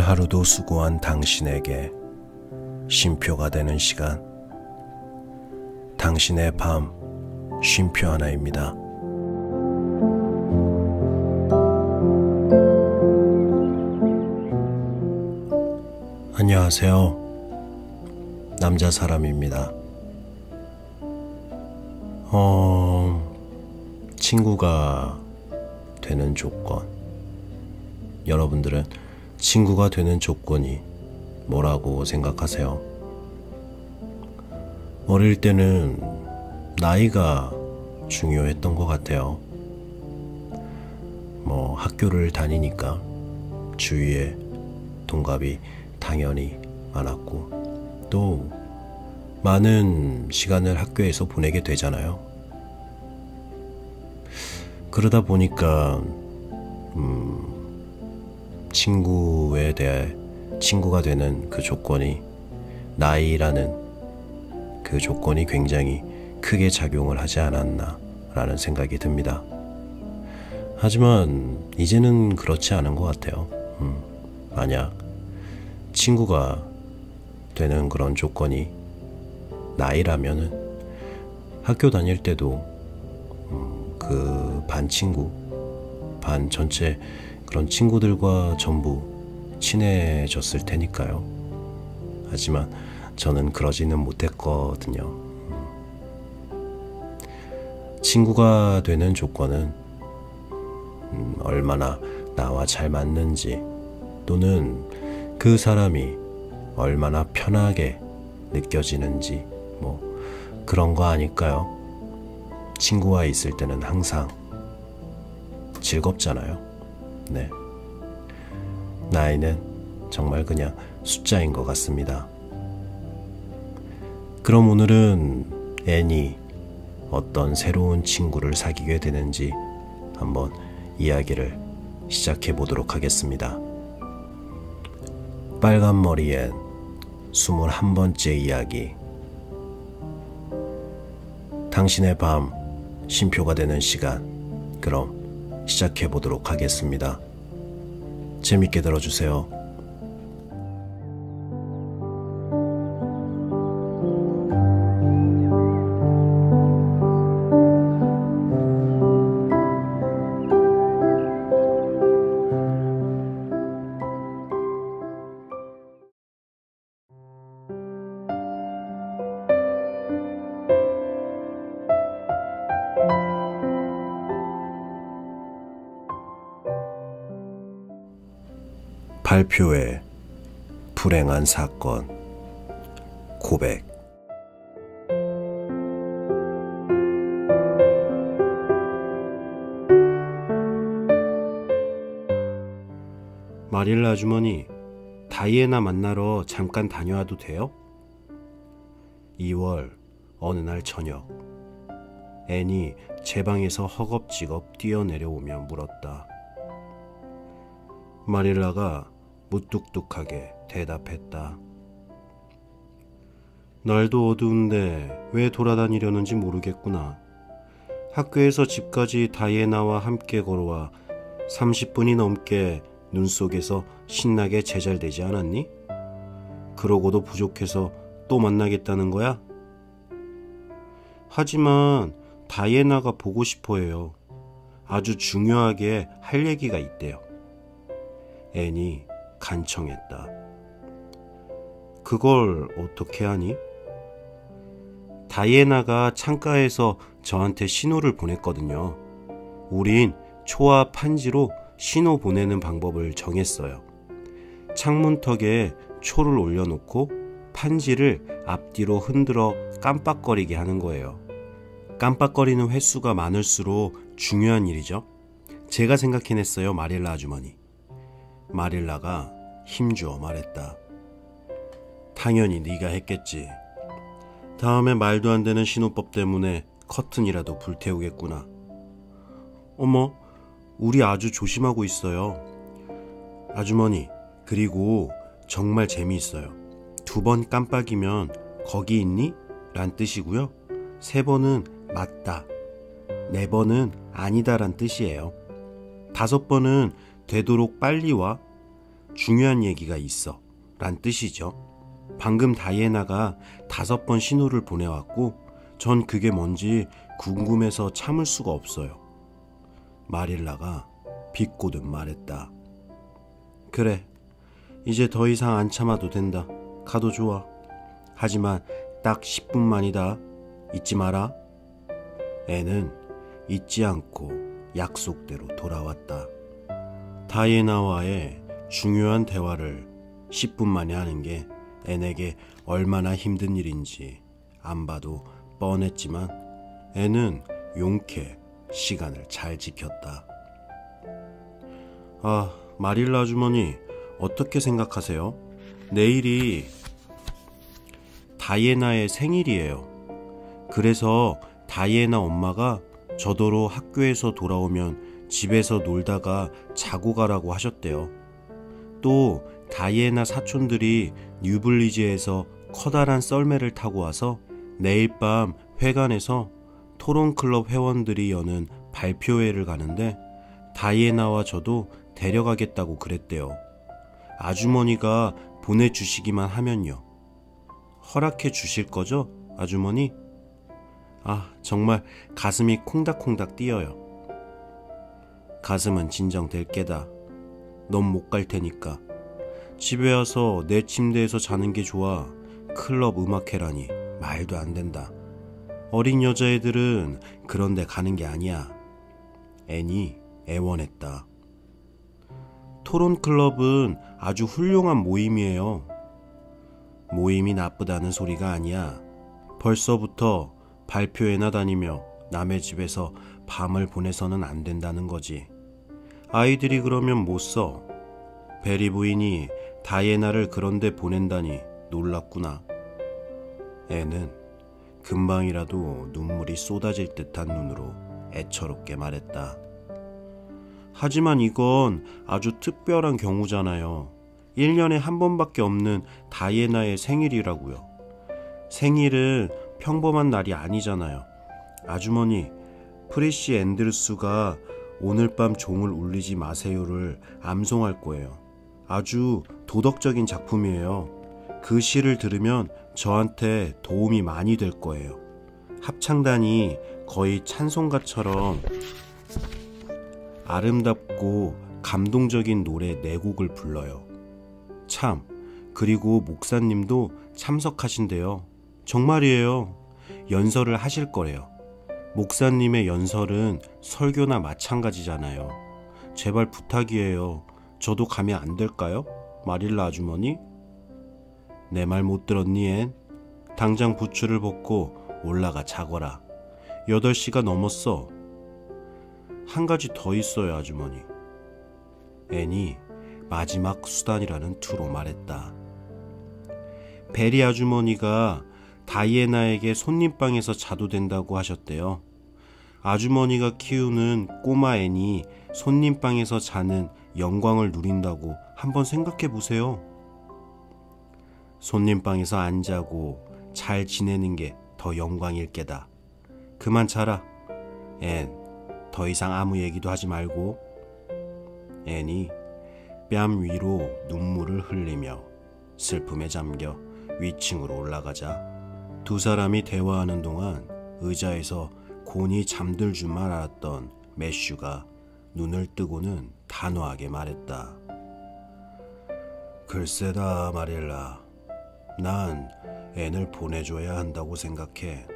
오늘 하루도 수고한 당신에게 쉼표가 되는 시간, 당신의 밤 쉼표 하나입니다. 안녕하세요. 남자 사람입니다. 친구가 되는 조건. 여러분들은 친구가 되는 조건이 뭐라고 생각하세요? 어릴 때는 나이가 중요했던 것 같아요. 학교를 다니니까 주위에 동갑이 당연히 많았고, 또 많은 시간을 학교에서 보내게 되잖아요. 그러다 보니까 친구에 대해 친구가 되는 그 조건이, 나이라는 그 조건이 굉장히 크게 작용을 하지 않았나 라는 생각이 듭니다. 하지만 이제는 그렇지 않은 것 같아요. 만약 친구가 되는 그런 조건이 나이라면은 학교 다닐 때도 그 반 친구, 반 전체 그런 친구들과 전부 친해졌을 테니까요. 하지만 저는 그러지는 못했거든요. 친구가 되는 조건은 얼마나 나와 잘 맞는지, 또는 그 사람이 얼마나 편하게 느껴지는지, 그런 거 아닐까요? 친구와 있을 때는 항상 즐겁잖아요. 네. 나이는 정말 그냥 숫자인 것 같습니다. 그럼 오늘은 애니 어떤 새로운 친구를 사귀게 되는지 한번 이야기를 시작해 보도록 하겠습니다. 빨간 머리엔 21번째 이야기. 당신의 밤 쉼표가 되는 시간, 그럼 시작해 보도록 하겠습니다. 재밌게 들어주세요. 발표회, 불행한 사건, 고백. 마릴라 아주머니, 다이애나 만나러 잠깐 다녀와도 돼요? 2월 어느 날 저녁, 앤이 제 방에서 허겁지겁 뛰어내려오며 물었다. 마릴라가 무뚝뚝하게 대답했다. 날도 어두운데 왜 돌아다니려는지 모르겠구나. 학교에서 집까지 다이애나와 함께 걸어와 30분이 넘게 눈 속에서 신나게 제잘되지 않았니? 그러고도 부족해서 또 만나겠다는 거야? 하지만 다이애나가 보고 싶어 해요. 아주 중요하게 할 얘기가 있대요. 앤이 간청했다. 그걸 어떻게 하니? 다이애나가 창가에서 저한테 신호를 보냈거든요. 우린 초와 판지로 신호 보내는 방법을 정했어요. 창문턱에 초를 올려놓고 판지를 앞뒤로 흔들어 깜빡거리게 하는 거예요. 깜빡거리는 횟수가 많을수록 중요한 일이죠. 제가 생각해냈어요, 마릴라 아주머니. 마릴라가 힘주어 말했다. 당연히 네가 했겠지. 다음에 말도 안 되는 신호법 때문에 커튼이라도 불태우겠구나. 어머, 우리 아주 조심하고 있어요. 아주머니, 그리고 정말 재미있어요. 2번 깜빡이면 거기 있니? 란 뜻이고요. 3번은 맞다, 4번은 아니다 란 뜻이에요. 5번은 되도록 빨리 와. 중요한 얘기가 있어 란 뜻이죠. 방금 다이애나가 5번 신호를 보내왔고 전 그게 뭔지 궁금해서 참을 수가 없어요. 마릴라가 비꼬듯 말했다. 그래, 이제 더 이상 안 참아도 된다. 가도 좋아. 하지만 딱 10분만이다. 잊지 마라. 애는 잊지 않고 약속대로 돌아왔다. 다이애나와의 중요한 대화를 10분 만에 하는 게 앤에게 얼마나 힘든 일인지 안 봐도 뻔했지만 앤은 용케 시간을 잘 지켰다. 아, 마릴라 아주머니 어떻게 생각하세요? 내일이 다이애나의 생일이에요. 그래서 다이애나 엄마가 저더러 학교에서 돌아오면 집에서 놀다가 자고 가라고 하셨대요. 또 다이애나 사촌들이 뉴블리지에서 커다란 썰매를 타고 와서 내일 밤 회관에서 토론클럽 회원들이 여는 발표회를 가는데 다이애나와 저도 데려가겠다고 그랬대요. 아주머니가 보내주시기만 하면요. 허락해 주실 거죠, 아주머니? 아, 정말 가슴이 콩닥콩닥 뛰어요. 가슴은 진정될 게다. 넌 못 갈 테니까. 집에 와서 내 침대에서 자는 게 좋아. 클럽 음악회라니 말도 안 된다. 어린 여자애들은 그런 데 가는 게 아니야. 앤이 애원했다. 토론클럽은 아주 훌륭한 모임이에요. 모임이 나쁘다는 소리가 아니야. 벌써부터 발표회나 다니며 남의 집에서 밤을 보내서는 안 된다는 거지. 아이들이 그러면 못 써. 베리 부인이 다이애나를 그런데 보낸다니 놀랍구나. 애는 금방이라도 눈물이 쏟아질 듯한 눈으로 애처롭게 말했다. 하지만 이건 아주 특별한 경우잖아요. 1년에 한 번밖에 없는 다이애나의 생일이라고요. 생일은 평범한 날이 아니잖아요. 아주머니, 프리시 앤드루스가 오늘 밤 종을 울리지 마세요를 암송할 거예요. 아주 도덕적인 작품이에요. 그 시를 들으면 저한테 도움이 많이 될 거예요. 합창단이 거의 찬송가처럼 아름답고 감동적인 노래 4곡을 불러요. 참, 그리고 목사님도 참석하신대요. 정말이에요. 연설을 하실 거래요. 목사님의 연설은 설교나 마찬가지잖아요. 제발 부탁이에요. 저도 가면 안 될까요? 마릴라 아주머니? 내 말 못 들었니, 앤? 당장 부츠를 벗고 올라가 자거라. 8시가 넘었어. 한 가지 더 있어요, 아주머니. 앤이 마지막 수단이라는 투로 말했다. 베리 아주머니가 다이애나에게 손님방에서 자도 된다고 하셨대요. 아주머니가 키우는 꼬마 앤이 손님방에서 자는 영광을 누린다고 한번 생각해 보세요. 손님방에서 안 자고 잘 지내는 게 더 영광일 게다. 그만 자라. 앤, 더 이상 아무 얘기도 하지 말고. 앤이 뺨 위로 눈물을 흘리며 슬픔에 잠겨 위층으로 올라가자 두 사람이 대화하는 동안 의자에서 곤히 잠들 줄만 알았던 매슈가 눈을 뜨고는 단호하게 말했다. 글쎄다, 마릴라. 난 앤을 보내줘야 한다고 생각해.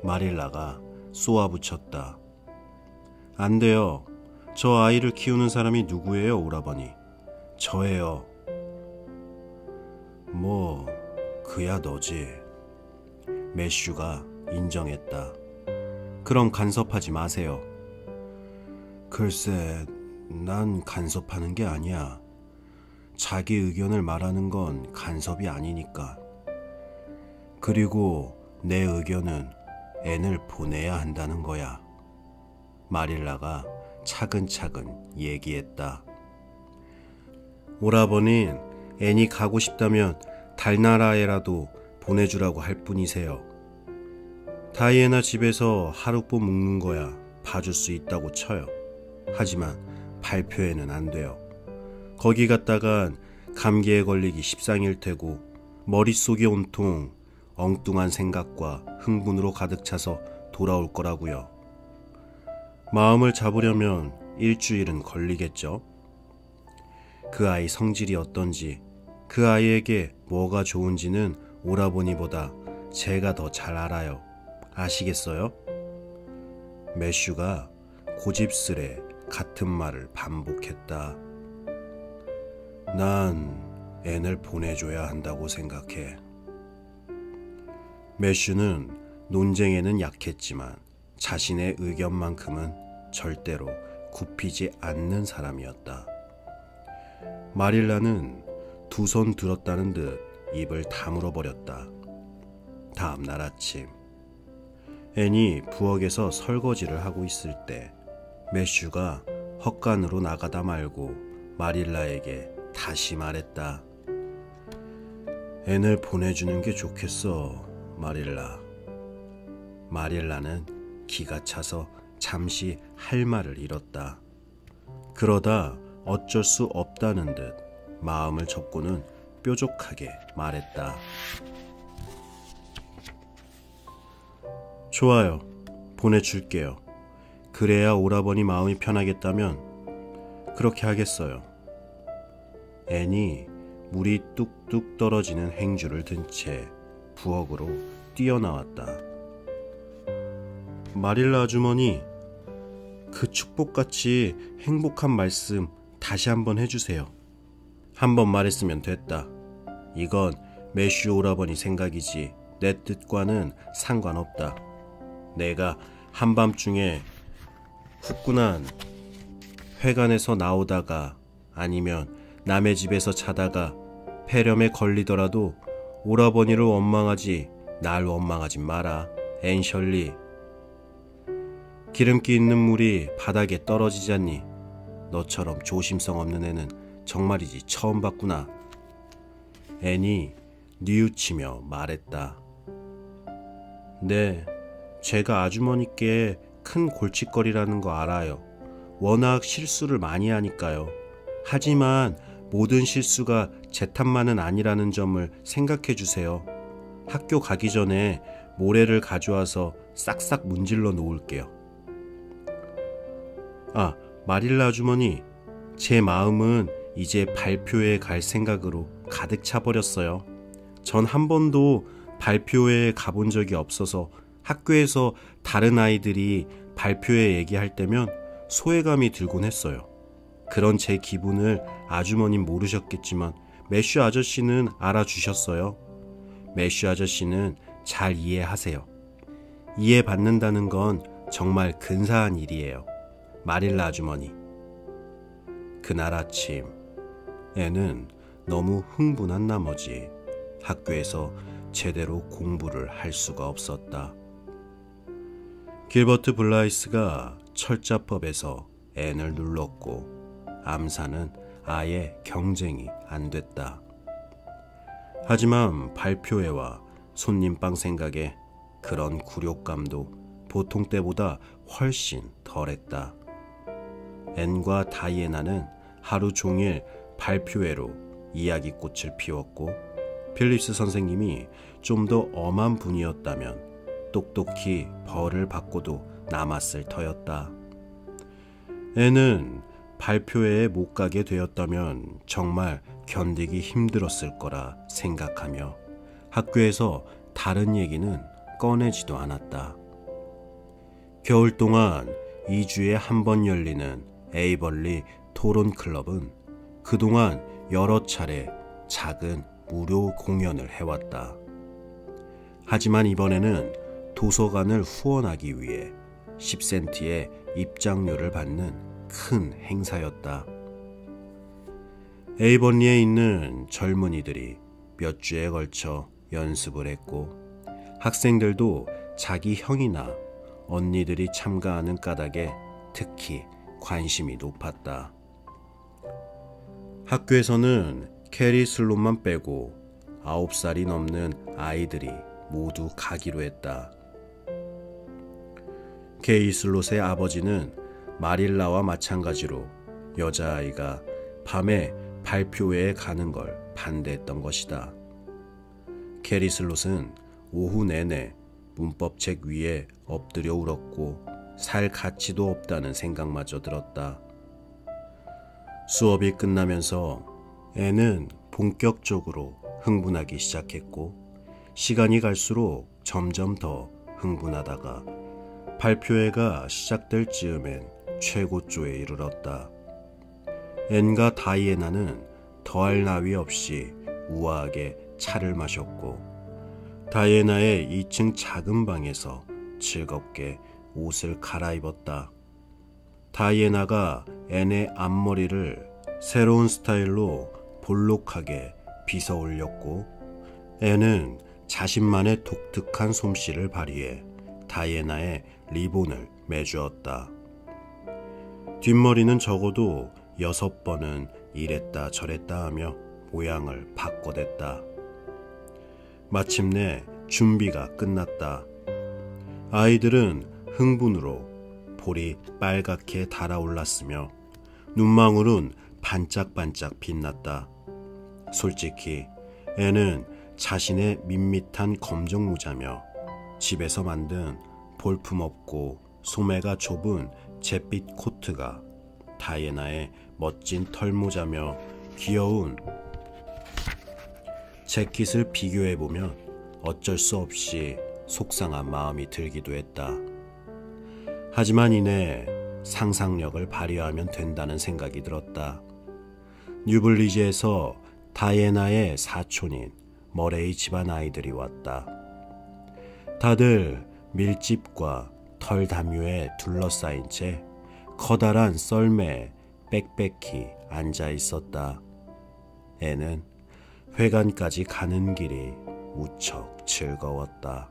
마릴라가 쏘아붙였다. 안 돼요. 저 아이를 키우는 사람이 누구예요, 오라버니? 저예요. 뭐 그야 너지. 매슈가 인정했다. 그럼 간섭하지 마세요. 글쎄, 난 간섭하는 게 아니야. 자기 의견을 말하는 건 간섭이 아니니까. 그리고 내 의견은 앤을 보내야 한다는 거야. 마릴라가 차근차근 얘기했다. 오라버니는 앤이 가고 싶다면 달나라에라도 보내주라고 할 뿐이세요. 다이애나 집에서 하룻밤 묵는 거야 봐줄 수 있다고 쳐요. 하지만 발표회는 안 돼요. 거기 갔다간 감기에 걸리기 십상일 테고 머릿속이 온통 엉뚱한 생각과 흥분으로 가득 차서 돌아올 거라고요. 마음을 잡으려면 일주일은 걸리겠죠. 그 아이 성질이 어떤지, 그 아이에게 뭐가 좋은지는 오라버니보다 제가 더 잘 알아요. 아시겠어요? 매슈가 고집스레 같은 말을 반복했다. 난 앤을 보내줘야 한다고 생각해. 매슈는 논쟁에는 약했지만 자신의 의견만큼은 절대로 굽히지 않는 사람이었다. 마릴라는 두 손 들었다는 듯 입을 다물어 버렸다. 다음 날 아침, 앤이 부엌에서 설거지를 하고 있을 때 매슈가 헛간으로 나가다 말고 마릴라에게 다시 말했다. 앤을 보내주는 게 좋겠어, 마릴라. 마릴라는 기가 차서 잠시 할 말을 잃었다. 그러다 어쩔 수 없다는 듯 마음을 접고는 뾰족하게 말했다. 좋아요. 보내줄게요. 그래야 오라버니 마음이 편하겠다면 그렇게 하겠어요. 앤이 물이 뚝뚝 떨어지는 행주를 든 채 부엌으로 뛰어나왔다. 마릴라 아주머니, 그 축복같이 행복한 말씀 다시 한번 해주세요. 한 번 말했으면 됐다. 이건 매슈 오라버니 생각이지 내 뜻과는 상관없다. 내가 한밤중에 후끈한 회관에서 나오다가 아니면 남의 집에서 자다가 폐렴에 걸리더라도 오라버니를 원망하지 날 원망하지 마라, 앤셜리. 기름기 있는 물이 바닥에 떨어지잖니. 너처럼 조심성 없는 애는 정말이지 처음 봤구나. 앤이 뉘우치며 말했다. 네, 제가 아주머니께 큰 골칫거리라는 거 알아요. 워낙 실수를 많이 하니까요. 하지만 모든 실수가 제 탓만은 아니라는 점을 생각해 주세요. 학교 가기 전에 모래를 가져와서 싹싹 문질러 놓을게요. 아, 마릴라 아주머니, 제 마음은 이제 발표회에 갈 생각으로 가득 차버렸어요. 전 한 번도 발표회에 가본 적이 없어서 학교에서 다른 아이들이 발표회 얘기할 때면 소외감이 들곤 했어요. 그런 제 기분을 아주머님 모르셨겠지만 매슈 아저씨는 알아주셨어요. 매슈 아저씨는 잘 이해하세요. 이해받는다는 건 정말 근사한 일이에요. 마릴라 아주머니. 그날 아침, 앤은 너무 흥분한 나머지 학교에서 제대로 공부를 할 수가 없었다. 길버트 블라이스가 철자법에서 앤을 눌렀고 암사는 아예 경쟁이 안 됐다. 하지만 발표회와 손님빵 생각에 그런 굴욕감도 보통 때보다 훨씬 덜했다. 앤과 다이애나는 하루 종일 발표회로 이야기꽃을 피웠고 필립스 선생님이 좀 더 엄한 분이었다면 똑똑히 벌을 받고도 남았을 터였다. 앤은 발표회에 못 가게 되었다면 정말 견디기 힘들었을 거라 생각하며 학교에서 다른 얘기는 꺼내지도 않았다. 겨울 동안 2주에 한 번 열리는 에이벌리 토론 클럽은 그동안 여러 차례 작은 무료 공연을 해왔다. 하지만 이번에는 도서관을 후원하기 위해 10센트의 입장료를 받는 큰 행사였다. 에이벌리에 있는 젊은이들이 몇 주에 걸쳐 연습을 했고 학생들도 자기 형이나 언니들이 참가하는 까닭에 특히 관심이 높았다. 학교에서는 캐리 슬롯만 빼고 9살이 넘는 아이들이 모두 가기로 했다. 케이 슬롯의 아버지는 마릴라와 마찬가지로 여자아이가 밤에 발표회에 가는 걸 반대했던 것이다. 캐리슬롯은 오후 내내 문법책 위에 엎드려 울었고 살 가치도 없다는 생각마저 들었다. 수업이 끝나면서 애는 본격적으로 흥분하기 시작했고 시간이 갈수록 점점 더 흥분하다가 발표회가 시작될 즈음엔 최고조에 이르렀다. 앤과 다이애나는 더할 나위 없이 우아하게 차를 마셨고 다이애나의 2층 작은 방에서 즐겁게 옷을 갈아입었다. 다이애나가 앤의 앞머리를 새로운 스타일로 볼록하게 빗어 올렸고 앤은 자신만의 독특한 솜씨를 발휘해 다이애나의 리본을 매주었다. 뒷머리는 적어도 6번은 이랬다 저랬다 하며 모양을 바꿔댔다. 마침내 준비가 끝났다. 아이들은 흥분으로 볼이 빨갛게 달아올랐으며 눈망울은 반짝반짝 빛났다. 솔직히 애는 자신의 밋밋한 검정 모자며 집에서 만든 볼품없고 소매가 좁은 잿빛 코트가 다이애나의 멋진 털모자며 귀여운 재킷을 비교해보면 어쩔 수 없이 속상한 마음이 들기도 했다. 하지만 이내 상상력을 발휘하면 된다는 생각이 들었다. 뉴블리지에서 다이애나의 사촌인 머레이 집안 아이들이 왔다. 다들 밀집과 털 담요에 둘러싸인 채 커다란 썰매에 빽빽히 앉아 있었다. 애는 회관까지 가는 길이 무척 즐거웠다.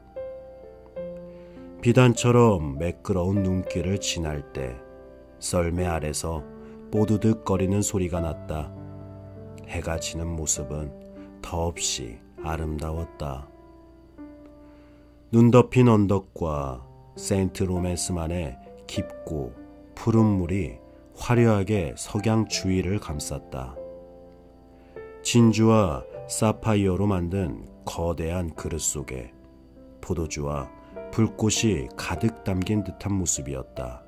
비단처럼 매끄러운 눈길을 지날 때 썰매 아래서 뽀드득거리는 소리가 났다. 해가 지는 모습은 더없이 아름다웠다. 눈 덮인 언덕과 세인트 로맨스만의 깊고 푸른 물이 화려하게 석양 주위를 감쌌다. 진주와 사파이어로 만든 거대한 그릇 속에 포도주와 불꽃이 가득 담긴 듯한 모습이었다.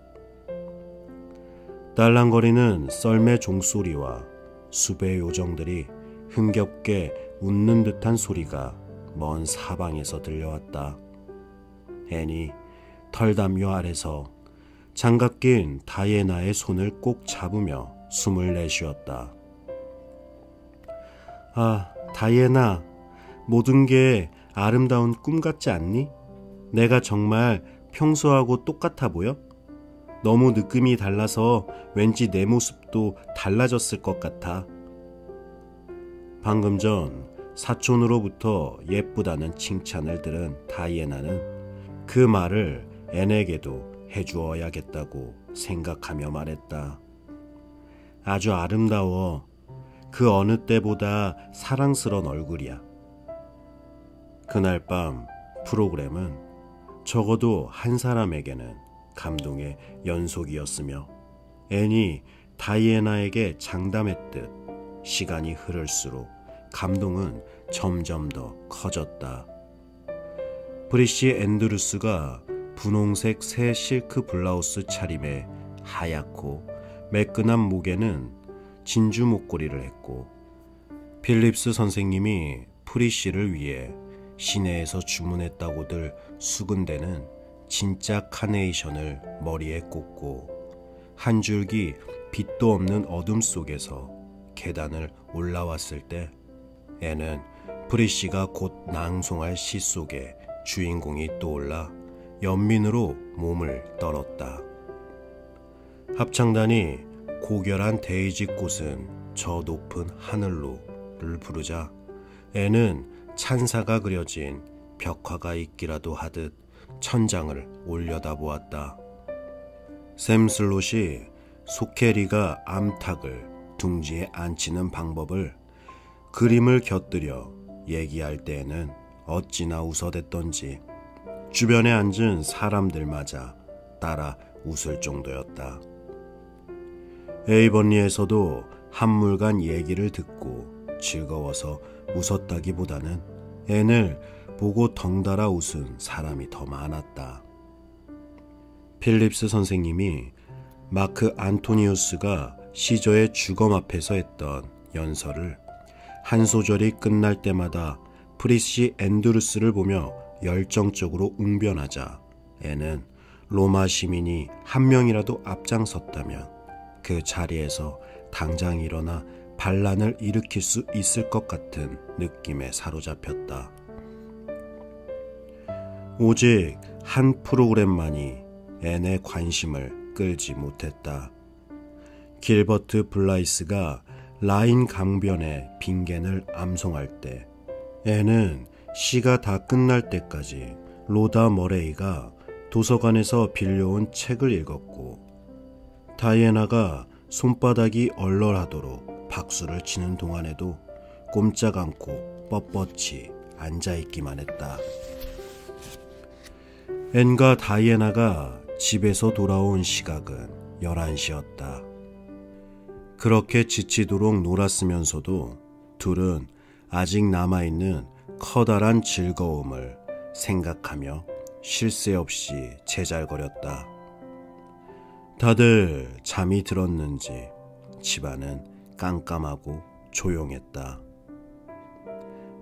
딸랑거리는 썰매 종소리와 수배 요정들이 흥겹게 웃는 듯한 소리가 먼 사방에서 들려왔다. 앤이 털담요 아래서 장갑 낀 다이애나의 손을 꼭 잡으며 숨을 내쉬었다. 아, 다이애나, 모든 게 아름다운 꿈 같지 않니? 내가 정말 평소하고 똑같아 보여? 너무 느낌이 달라서 왠지 내 모습도 달라졌을 것 같아. 방금 전 사촌으로부터 예쁘다는 칭찬을 들은 다이애나는 그 말을 앤에게도 해주어야겠다고 생각하며 말했다. 아주 아름다워. 그 어느 때보다 사랑스러운 얼굴이야. 그날 밤 프로그램은 적어도 한 사람에게는 감동의 연속이었으며 앤이 다이애나에게 장담했듯 시간이 흐를수록 감동은 점점 더 커졌다. 브리시 앤드루스가 분홍색 새 실크 블라우스 차림에 하얗고 매끈한 목에는 진주 목걸이를 했고 필립스 선생님이 프리시를 위해 시내에서 주문했다고들 수근대는 진짜 카네이션을 머리에 꽂고 한 줄기 빛도 없는 어둠 속에서 계단을 올라왔을 때 애는 프리시가 곧 낭송할 시 속에 주인공이 떠올라 연민으로 몸을 떨었다. 합창단이 고결한 데이지 꽃은 저 높은 하늘로를 부르자 애는 찬사가 그려진 벽화가 있기라도 하듯 천장을 올려다보았다. 샘 슬롯이 소캐리가 암탉을 둥지에 앉히는 방법을 그림을 곁들여 얘기할 때에는 어찌나 웃어댔던지 주변에 앉은 사람들마저 따라 웃을 정도였다. 에이번리에서도 한물간 얘기를 듣고 즐거워서 웃었다기보다는 앤을 보고 덩달아 웃은 사람이 더 많았다. 필립스 선생님이 마크 안토니우스가 시저의 주검 앞에서 했던 연설을 한 소절이 끝날 때마다 프리시 앤드루스를 보며 열정적으로 웅변하자 앤은 로마 시민이 한 명이라도 앞장섰다면 그 자리에서 당장 일어나 반란을 일으킬 수 있을 것 같은 느낌에 사로잡혔다. 오직 한 프로그램만이 앤의 관심을 끌지 못했다. 길버트 블라이스가 라인 강변의 빙겐을 암송할 때 앤은 시가 다 끝날 때까지 로다 머레이가 도서관에서 빌려온 책을 읽었고, 다이애나가 손바닥이 얼얼하도록 박수를 치는 동안에도 꼼짝 않고 뻣뻣이 앉아있기만 했다. 앤과 다이애나가 집에서 돌아온 시각은 11시였다. 그렇게 지치도록 놀았으면서도 둘은 아직 남아있는 커다란 즐거움을 생각하며 쉴 새 없이 제잘거렸다. 다들 잠이 들었는지 집안은 깜깜하고 조용했다.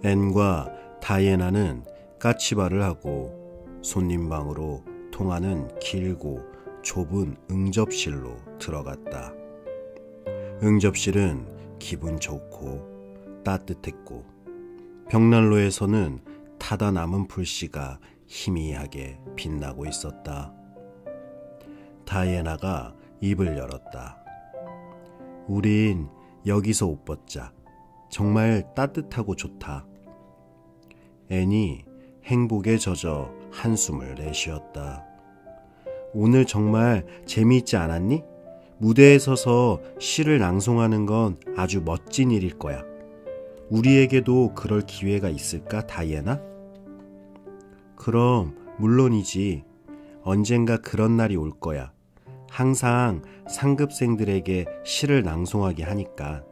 앤과 다이애나는 까치발을 하고 손님방으로 통하는 길고 좁은 응접실로 들어갔다. 응접실은 기분 좋고 따뜻했고 벽난로에서는 타다 남은 불씨가 희미하게 빛나고 있었다. 다이애나가 입을 열었다. 우린 여기서 옷 벗자. 정말 따뜻하고 좋다. 앤이 행복에 젖어 한숨을 내쉬었다. 오늘 정말 재미있지 않았니? 무대에 서서 시를 낭송하는 건 아주 멋진 일일 거야. 우리에게도 그럴 기회가 있을까, 다이애나? 그럼 물론이지. 언젠가 그런 날이 올 거야. 항상 상급생들에게 시를 낭송하게 하니까.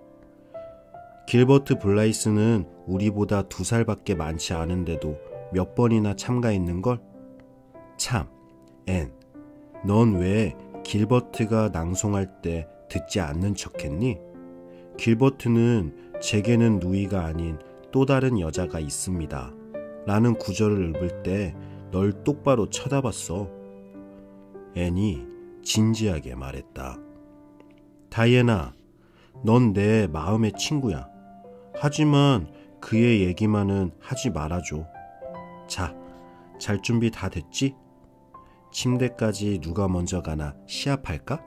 길버트 블라이스는 우리보다 2살밖에 많지 않은데도 몇 번이나 참가했는걸? 참, 앤, 넌 왜 길버트가 낭송할 때 듣지 않는 척했니? 길버트는 제게는 누이가 아닌 또 다른 여자가 있습니다. 라는 구절을 읽을 때 널 똑바로 쳐다봤어. 앤이 진지하게 말했다. 다이애나, 넌 내 마음의 친구야. 하지만 그의 얘기만은 하지 말아줘. 자, 잘 준비 다 됐지? 침대까지 누가 먼저 가나 시합할까?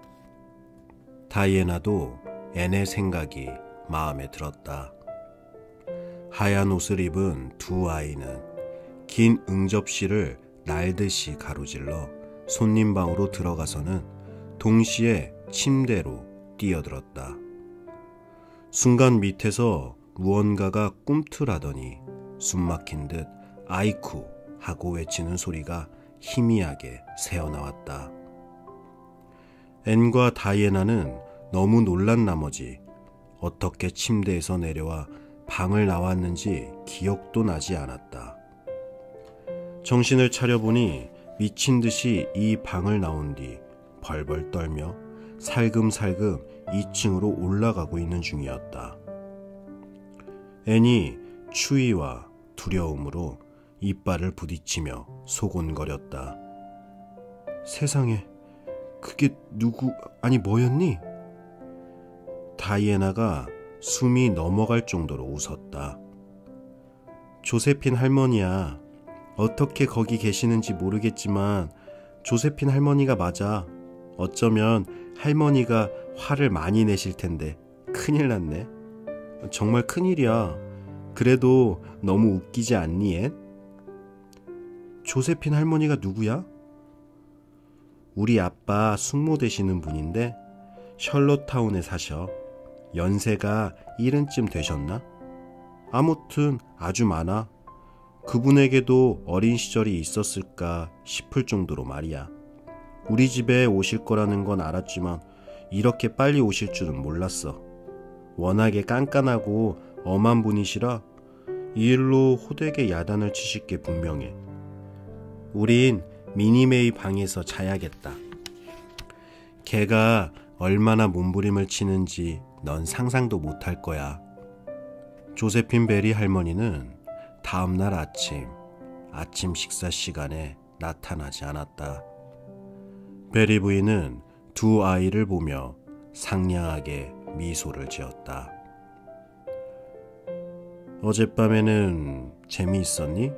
다이애나도 앤의 생각이 마음에 들었다. 하얀 옷을 입은 두 아이는 긴 응접실을 날듯이 가로질러 손님방으로 들어가서는 동시에 침대로 뛰어들었다. 순간 밑에서 무언가가 꿈틀하더니 숨막힌 듯 아이쿠 하고 외치는 소리가 희미하게 새어나왔다. 앤과 다이애나는 너무 놀란 나머지 어떻게 침대에서 내려와 방을 나왔는지 기억도 나지 않았다. 정신을 차려보니 미친 듯이 이 방을 나온 뒤 벌벌 떨며 살금살금 2층으로 올라가고 있는 중이었다. 앤이 추위와 두려움으로 이빨을 부딪히며 소곤거렸다. 세상에, 그게 뭐였니? 다이애나가 숨이 넘어갈 정도로 웃었다. 조세핀 할머니야. 어떻게 거기 계시는지 모르겠지만 조세핀 할머니가 맞아. 어쩌면 할머니가 화를 많이 내실 텐데 큰일 났네. 정말 큰일이야. 그래도 너무 웃기지 않니, 앤? 조세핀 할머니가 누구야? 우리 아빠 숙모 되시는 분인데 셜롯타운에 사셔. 연세가 70쯤 되셨나? 아무튼 아주 많아. 그분에게도 어린 시절이 있었을까 싶을 정도로 말이야. 우리 집에 오실 거라는 건 알았지만 이렇게 빨리 오실 줄은 몰랐어. 워낙에 깐깐하고 엄한 분이시라 이 일로 호되게 야단을 치실 게 분명해. 우린 미니메이 방에서 자야겠다. 걔가 얼마나 몸부림을 치는지 넌 상상도 못할 거야. 조세핀 베리 할머니는 다음날 아침 식사 시간에 나타나지 않았다. 베리 부인은 두 아이를 보며 상냥하게 미소를 지었다. 어젯밤에는 재미있었니?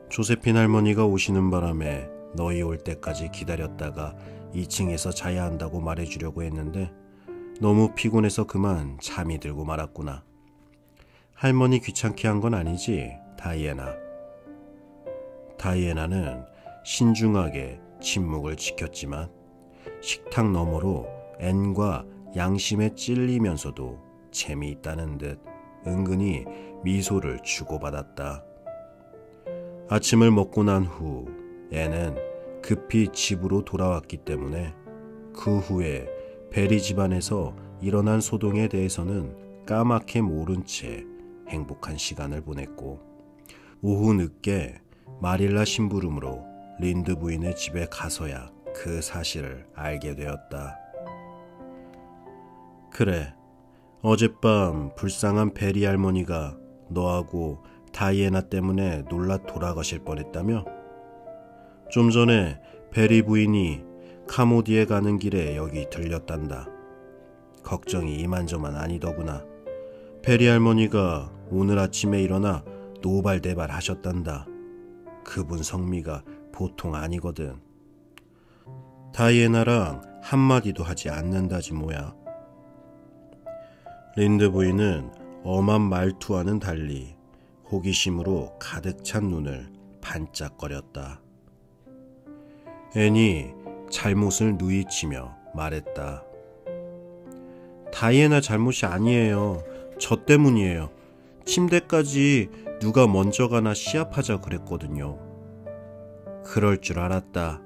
조세핀 할머니가 오시는 바람에 너희 올 때까지 기다렸다가 2층에서 자야 한다고 말해주려고 했는데 너무 피곤해서 그만 잠이 들고 말았구나. 할머니 귀찮게 한 건 아니지, 다이애나. 다이애나는 신중하게 침묵을 지켰지만 식탁 너머로 앤과 양심에 찔리면서도 재미있다는 듯 은근히 미소를 주고받았다. 아침을 먹고 난 후 앤은 급히 집으로 돌아왔기 때문에 그 후에 베리 집안에서 일어난 소동에 대해서는 까맣게 모른 채 행복한 시간을 보냈고 오후 늦게 마릴라 심부름으로 린드 부인의 집에 가서야 그 사실을 알게 되었다. 그래, 어젯밤 불쌍한 베리 할머니가 너하고 다이애나 때문에 놀라 돌아가실 뻔했다며? 좀 전에 베리 부인이 카모디에 가는 길에 여기 들렸단다. 걱정이 이만저만 아니더구나. 베리 할머니가 오늘 아침에 일어나 노발대발 하셨단다. 그분 성미가 보통 아니거든. 다이애나랑 한마디도 하지 않는다지 뭐야. 린드 부인은 엄한 말투와는 달리 호기심으로 가득 찬 눈을 반짝거렸다. 앤이 잘못을 누이치며 말했다. 다이애나 잘못이 아니에요. 저 때문이에요. 침대까지 누가 먼저 가나 시합하자 그랬거든요. 그럴 줄 알았다.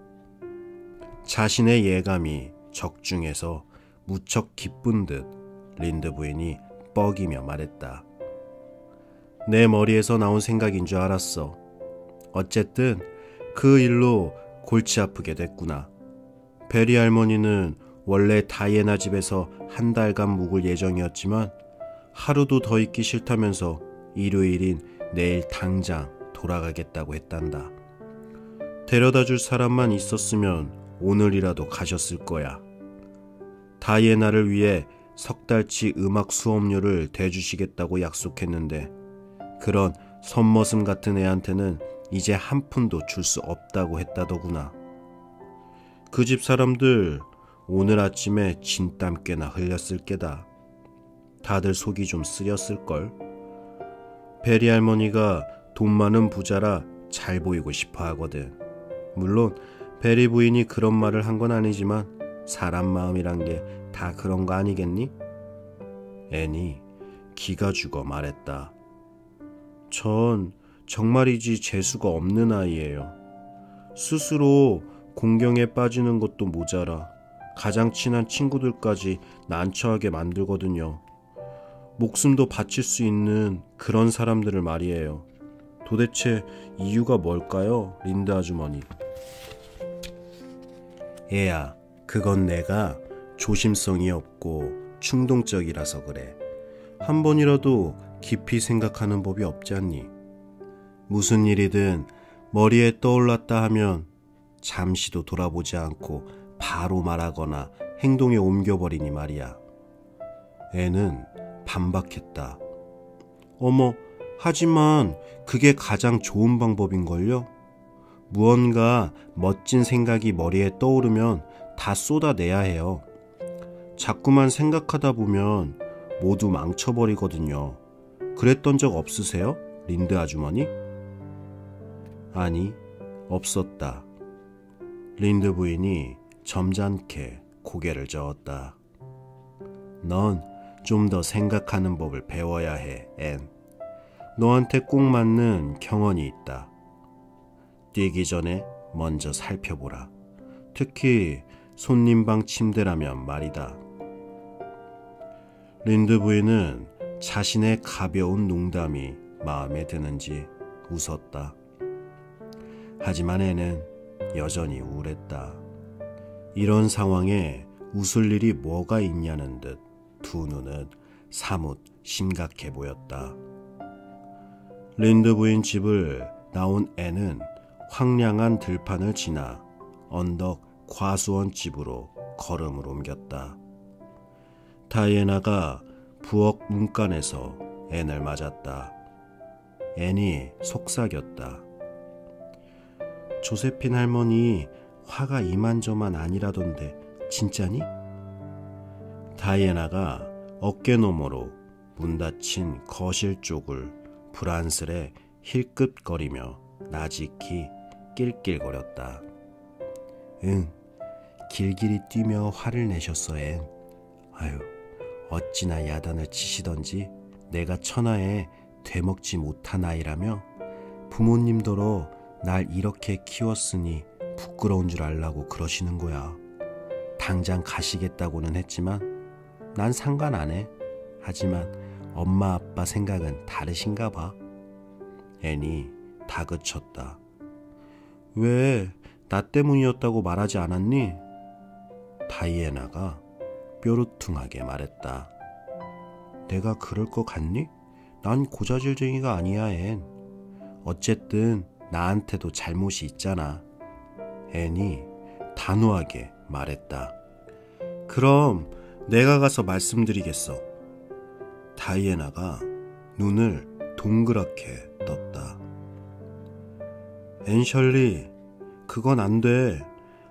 자신의 예감이 적중해서 무척 기쁜 듯 린드 부인이 뻐기며 말했다. 내 머리에서 나온 생각인 줄 알았어. 어쨌든 그 일로 골치 아프게 됐구나. 베리 할머니는 원래 다이애나 집에서 한 달간 묵을 예정이었지만 하루도 더 있기 싫다면서 일요일인 내일 당장 돌아가겠다고 했단다. 데려다 줄 사람만 있었으면 오늘이라도 가셨을 거야. 다이애나를 위해 석 달치 음악 수업료를 대주시겠다고 약속했는데 그런 선머슴 같은 애한테는 이제 한 푼도 줄 수 없다고 했다더구나. 그 집 사람들 오늘 아침에 진땀 꽤나 흘렸을 게다. 다들 속이 좀 쓰렸을걸. 베리 할머니가 돈 많은 부자라 잘 보이고 싶어 하거든. 물론 베리 부인이 그런 말을 한 건 아니지만 사람 마음이란 게 다 그런 거 아니겠니? 앤이 기가 죽어 말했다. 전 정말이지 재수가 없는 아이예요. 스스로 공경에 빠지는 것도 모자라 가장 친한 친구들까지 난처하게 만들거든요. 목숨도 바칠 수 있는 그런 사람들을 말이에요. 도대체 이유가 뭘까요, 린드 아주머니? 얘야, 그건 내가 조심성이 없고 충동적이라서 그래. 한 번이라도 깊이 생각하는 법이 없지 않니? 무슨 일이든 머리에 떠올랐다 하면 잠시도 돌아보지 않고 바로 말하거나 행동에 옮겨버리니 말이야. 애는 반박했다. 어머, 하지만 그게 가장 좋은 방법인걸요? 무언가 멋진 생각이 머리에 떠오르면 다 쏟아내야 해요. 자꾸만 생각하다 보면 모두 망쳐버리거든요. 그랬던 적 없으세요, 린드 아주머니? 아니, 없었다. 린드 부인이 점잖게 고개를 저었다. 넌 좀 더 생각하는 법을 배워야 해, 앤. 너한테 꼭 맞는 경언이 있다. 뛰기 전에 먼저 살펴보라. 특히 손님방 침대라면 말이다. 린드 부인은 자신의 가벼운 농담이 마음에 드는지 웃었다. 하지만 애는 여전히 우울했다. 이런 상황에 웃을 일이 뭐가 있냐는 듯 두 눈은 사뭇 심각해 보였다. 린드 부인 집을 나온 애는 황량한 들판을 지나 언덕 과수원 집으로 걸음을 옮겼다. 다이애나가 부엌 문간에서 앤을 맞았다. 앤이 속삭였다. 조세핀 할머니 화가 이만저만 아니라던데 진짜니? 다이애나가 어깨너머로 문 닫힌 거실 쪽을 불안스레 힐끗거리며 나직히 낄낄거렸다. 응, 길길이 뛰며 화를 내셨어 앤. 아유, 어찌나 야단을 치시던지 내가 천하에 되먹지 못한 아이라며 부모님더러 날 이렇게 키웠으니 부끄러운 줄 알라고 그러시는 거야. 당장 가시겠다고는 했지만 난 상관 안 해. 하지만 엄마 아빠 생각은 다르신가 봐. 앤이 다그쳤다. 왜 나 때문이었다고 말하지 않았니? 다이애나가 뾰루퉁하게 말했다. 내가 그럴 것 같니? 난 고자질쟁이가 아니야 앤. 어쨌든 나한테도 잘못이 있잖아. 앤이 단호하게 말했다. 그럼 내가 가서 말씀드리겠어. 다이애나가 눈을 동그랗게 떴다. 앤 셜리, 그건 안 돼.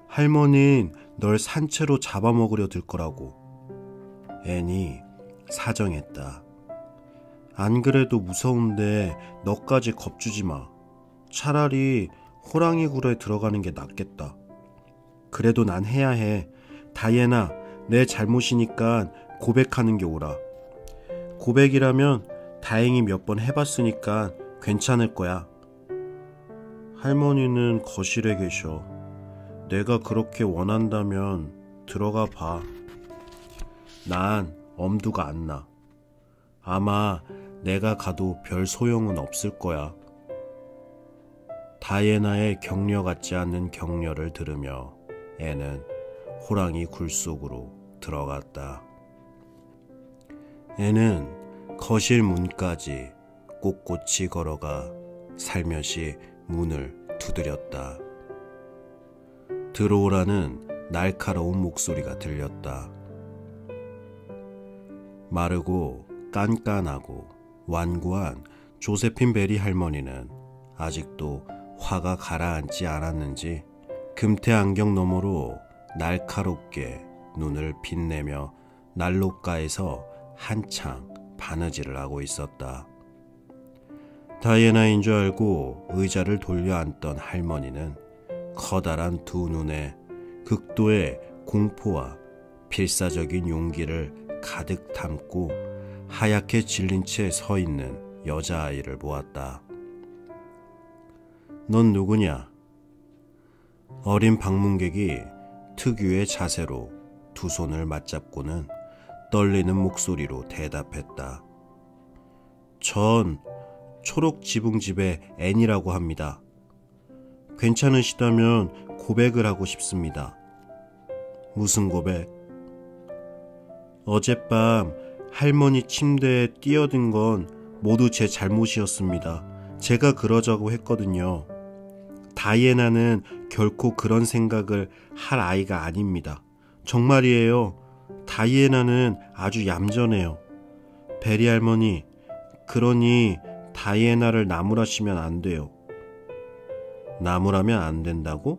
할머니는 널 산채로 잡아먹으려 들 거라고. 앤이 사정했다. 안 그래도 무서운데 너까지 겁주지 마. 차라리 호랑이 굴에 들어가는 게 낫겠다. 그래도 난 해야 해. 다이애나, 내 잘못이니까 고백하는 게 옳아. 고백이라면 다행히 몇 번 해봤으니까 괜찮을 거야. 할머니는 거실에 계셔. 내가 그렇게 원한다면 들어가 봐. 난 엄두가 안 나. 아마 내가 가도 별 소용은 없을 거야. 다이애나의 격려 같지 않는 격려를 들으며 애는 호랑이 굴 속으로 들어갔다. 애는 거실 문까지 꼿꼿이 걸어가 살며시 문을 두드렸다. 들어오라는 날카로운 목소리가 들렸다. 마르고 깐깐하고 완고한 조세핀 베리 할머니는 아직도 화가 가라앉지 않았는지 금태 안경 너머로 날카롭게 눈을 빛내며 난로가에서 한창 바느질을 하고 있었다. 다이애나인 줄 알고 의자를 돌려 앉던 할머니는 커다란 두 눈에 극도의 공포와 필사적인 용기를 가득 담고 하얗게 질린 채 서 있는 여자아이를 보았다. 넌 누구냐? 어린 방문객이 특유의 자세로 두 손을 맞잡고는 떨리는 목소리로 대답했다. 전 초록 지붕집의 앤이라고 합니다. 괜찮으시다면 고백을 하고 싶습니다. 무슨 고백? 어젯밤 할머니 침대에 뛰어든 건 모두 제 잘못이었습니다. 제가 그러자고 했거든요. 다이애나는 결코 그런 생각을 할 아이가 아닙니다. 정말이에요. 다이애나는 아주 얌전해요. 베리 할머니, 그러니 다이애나를 나무라시면 안 돼요. 나무라면 안 된다고?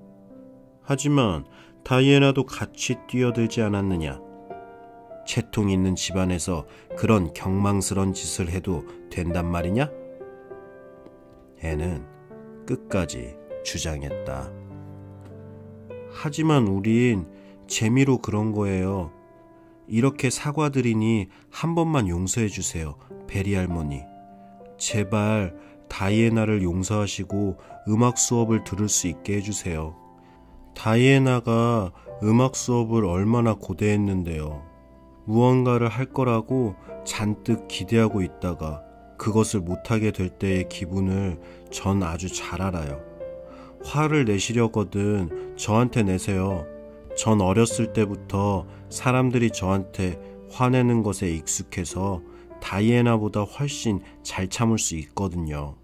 하지만 다이애나도 같이 뛰어들지 않았느냐? 채통 있는 집안에서 그런 경망스런 짓을 해도 된단 말이냐? 애는 끝까지 주장했다. 하지만 우린 재미로 그런 거예요. 이렇게 사과드리니 한 번만 용서해 주세요. 베리 할머니. 제발 다이애나를 용서하시고 음악 수업을 들을 수 있게 해주세요. 다이애나가 음악 수업을 얼마나 고대했는데요. 무언가를 할 거라고 잔뜩 기대하고 있다가 그것을 못하게 될 때의 기분을 전 아주 잘 알아요. 화를 내시려거든 저한테 내세요. 전 어렸을 때부터 사람들이 저한테 화내는 것에 익숙해서 다이애나보다 훨씬 잘 참을 수 있거든요.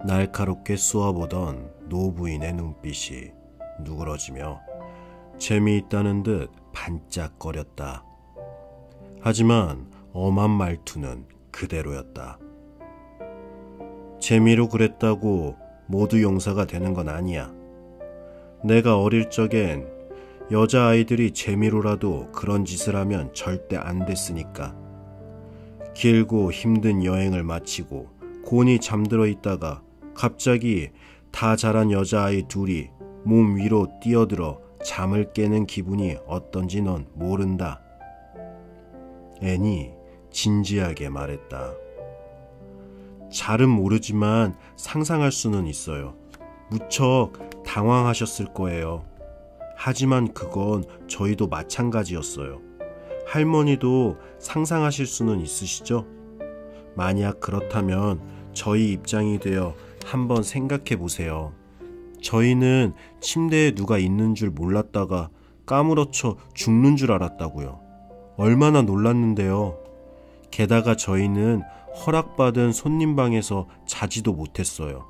날카롭게 쏘아보던 노부인의 눈빛이 누그러지며 재미있다는 듯 반짝거렸다. 하지만 엄한 말투는 그대로였다. 재미로 그랬다고 모두 용서가 되는 건 아니야. 내가 어릴 적엔 여자아이들이 재미로라도 그런 짓을 하면 절대 안 됐으니까. 길고 힘든 여행을 마치고 곤히 잠들어 있다가 갑자기 다 자란 여자아이 둘이 몸 위로 뛰어들어 잠을 깨는 기분이 어떤지 넌 모른다. 앤이 진지하게 말했다. 잘은 모르지만 상상할 수는 있어요. 무척 당황하셨을 거예요. 하지만 그건 저희도 마찬가지였어요. 할머니도 상상하실 수는 있으시죠? 만약 그렇다면 저희 입장이 되어 한번 생각해 보세요. 저희는 침대에 누가 있는 줄 몰랐다가 까무러쳐 죽는 줄 알았다고요. 얼마나 놀랐는데요. 게다가 저희는 허락받은 손님방에서 자지도 못했어요.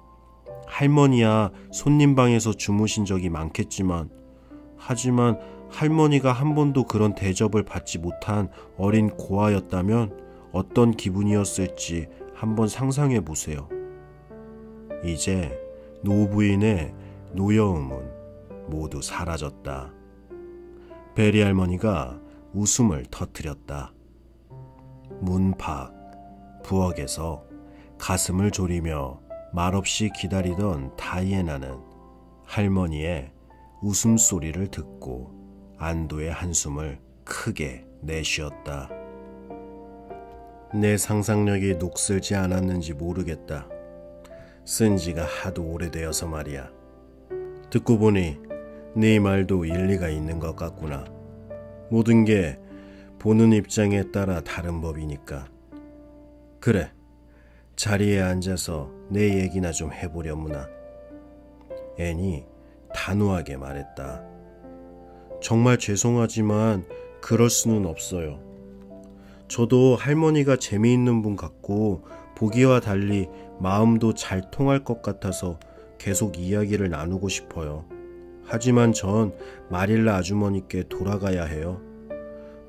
할머니야 손님방에서 주무신 적이 많겠지만, 하지만 할머니가 한 번도 그런 대접을 받지 못한 어린 고아였다면 어떤 기분이었을지 한번 상상해 보세요. 이제 노부인의 노여움은 모두 사라졌다. 베리 할머니가 웃음을 터뜨렸다. 문밖 부엌에서 가슴을 졸이며 말없이 기다리던 다이애나는 할머니의 웃음소리를 듣고 안도의 한숨을 크게 내쉬었다. 내 상상력이 녹슬지 않았는지 모르겠다. 쓴 지가 하도 오래되어서 말이야. 듣고 보니 네 말도 일리가 있는 것 같구나. 모든 게 보는 입장에 따라 다른 법이니까. 그래, 자리에 앉아서 내 얘기나 좀 해보려무나. 앤이 단호하게 말했다. 정말 죄송하지만 그럴 수는 없어요. 저도 할머니가 재미있는 분 같고 보기와 달리 마음도 잘 통할 것 같아서 계속 이야기를 나누고 싶어요. 하지만 전 마릴라 아주머니께 돌아가야 해요.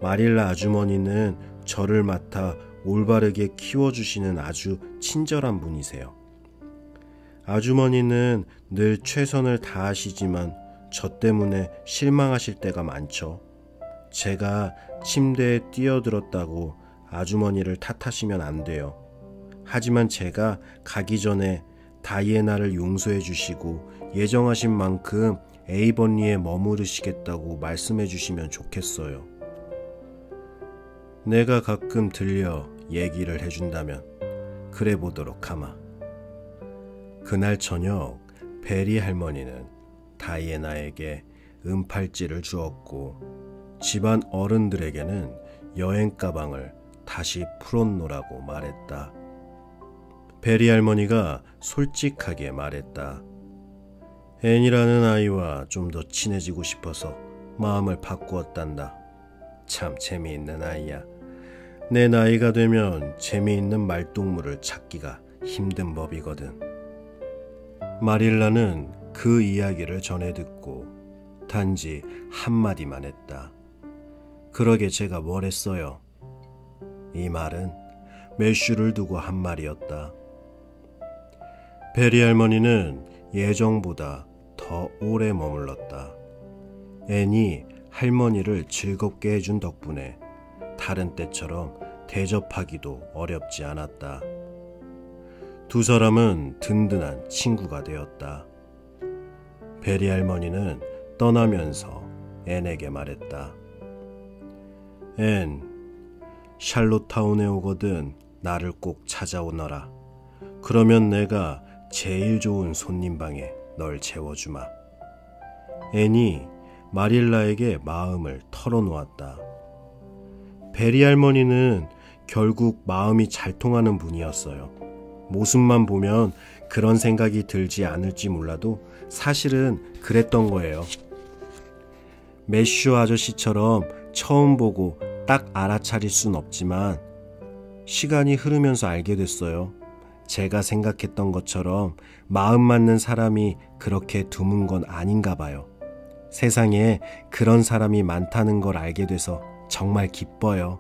마릴라 아주머니는 저를 맡아 올바르게 키워주시는 아주 친절한 분이세요. 아주머니는 늘 최선을 다하시지만 저 때문에 실망하실 때가 많죠. 제가 침대에 뛰어들었다고 아주머니를 탓하시면 안 돼요. 하지만 제가 가기 전에 다이애나를 용서해 주시고 예정하신 만큼 에이번리에 머무르시겠다고 말씀해 주시면 좋겠어요. 내가 가끔 들려 얘기를 해준다면 그래 보도록 하마. 그날 저녁 베리 할머니는 다이애나에게 은팔찌를 주었고 집안 어른들에게는 여행 가방을 다시 풀어놓으라고 말했다. 베리 할머니가 솔직하게 말했다. 앤이라는 아이와 좀 더 친해지고 싶어서 마음을 바꾸었단다. 참 재미있는 아이야. 내 나이가 되면 재미있는 말동무를 찾기가 힘든 법이거든. 마릴라는 그 이야기를 전해 듣고 단지 한마디만 했다. 그러게 제가 뭘 했어요. 이 말은 매슈를 두고 한 말이었다. 베리 할머니는 예정보다 더 오래 머물렀다. 앤이 할머니를 즐겁게 해준 덕분에 다른 때처럼 대접하기도 어렵지 않았다. 두 사람은 든든한 친구가 되었다. 베리 할머니는 떠나면서 앤에게 말했다. 앤, 샬롯타운에 오거든 나를 꼭 찾아오너라. 그러면 내가 제일 좋은 손님방에 널 채워주마. 앤이 마릴라에게 마음을 털어놓았다. 베리 할머니는 결국 마음이 잘 통하는 분이었어요. 모습만 보면 그런 생각이 들지 않을지 몰라도 사실은 그랬던 거예요. 매슈 아저씨처럼 처음 보고 딱 알아차릴 순 없지만 시간이 흐르면서 알게 됐어요. 제가 생각했던 것처럼 마음 맞는 사람이 그렇게 드문 건 아닌가 봐요. 세상에 그런 사람이 많다는 걸 알게 돼서 정말 기뻐요.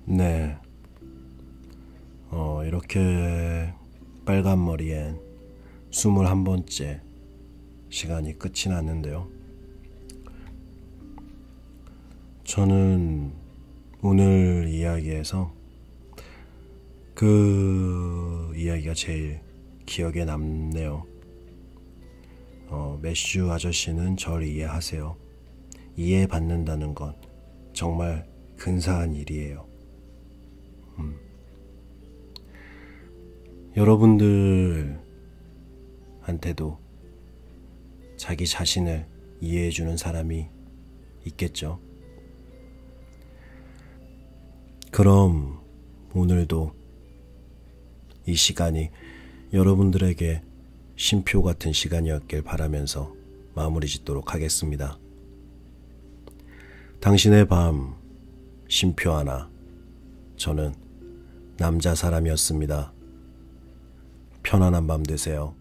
네. 이렇게 빨간 머리엔 21번째 시간이 끝이 났는데요. 저는 오늘 이야기에서 그 이야기가 제일 기억에 남네요. 매슈 아저씨는 저를 이해하세요. 이해받는다는 건 정말 근사한 일이에요. 여러분들한테도 자기 자신을 이해해주는 사람이 있겠죠. 그럼 오늘도 이 시간이 여러분들에게 쉼표 같은 시간이었길 바라면서 마무리 짓도록 하겠습니다. 당신의 밤 쉼표 하나. 저는 남자 사람이었습니다. 편안한 밤 되세요.